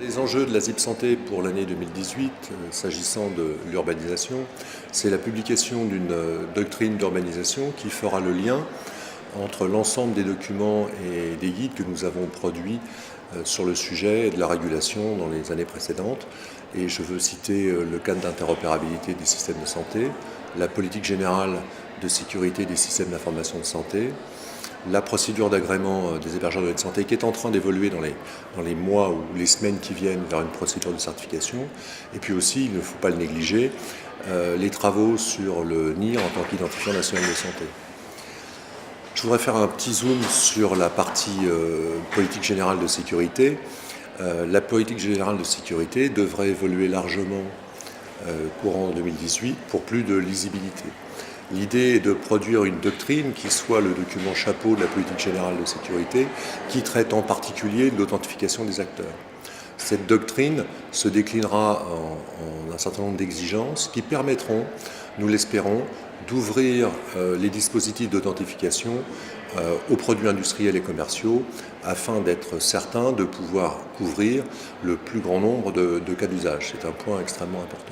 Les enjeux de la ZIP Santé pour l'année 2018, s'agissant de l'urbanisation, c'est la publication d'une doctrine d'urbanisation qui fera le lien entre l'ensemble des documents et des guides que nous avons produits sur le sujet de la régulation dans les années précédentes. Et je veux citer le cadre d'interopérabilité des systèmes de santé, la politique générale de sécurité des systèmes d'information de santé, la procédure d'agrément des hébergeurs de données de santé qui est en train d'évoluer dans les mois ou les semaines qui viennent vers une procédure de certification. Et puis aussi, il ne faut pas le négliger, les travaux sur le NIR en tant qu'identifiant national de santé. Je voudrais faire un petit zoom sur la partie politique générale de sécurité. La politique générale de sécurité devrait évoluer largement courant 2018 pour plus de lisibilité. L'idée est de produire une doctrine qui soit le document chapeau de la politique générale de sécurité, qui traite en particulier de l'authentification des acteurs. Cette doctrine se déclinera en un certain nombre d'exigences qui permettront, nous l'espérons, d'ouvrir les dispositifs d'authentification aux produits industriels et commerciaux afin d'être certain de pouvoir couvrir le plus grand nombre de cas d'usage. C'est un point extrêmement important.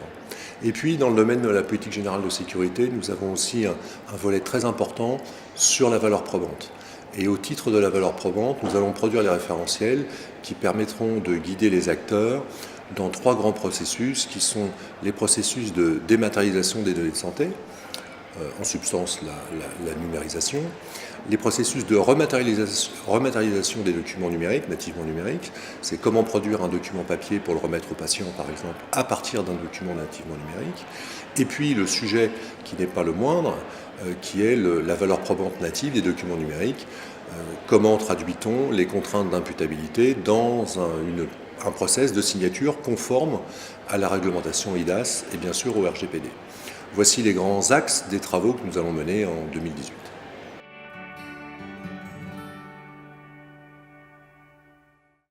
Et puis, dans le domaine de la politique générale de sécurité, nous avons aussi un volet très important sur la valeur probante. Et au titre de la valeur probante, nous allons produire les référentiels qui permettront de guider les acteurs dans trois grands processus qui sont les processus de dématérialisation des données de santé, en substance la numérisation, les processus de rematérialisation des documents numériques, nativement numériques, c'est comment produire un document papier pour le remettre au patient, par exemple, à partir d'un document nativement numérique, et puis le sujet qui n'est pas le moindre, qui est la valeur probante native des documents numériques, comment traduit-on les contraintes d'imputabilité dans un process de signature conforme à la réglementation eIDAS et bien sûr au RGPD. Voici les grands axes des travaux que nous allons mener en 2018.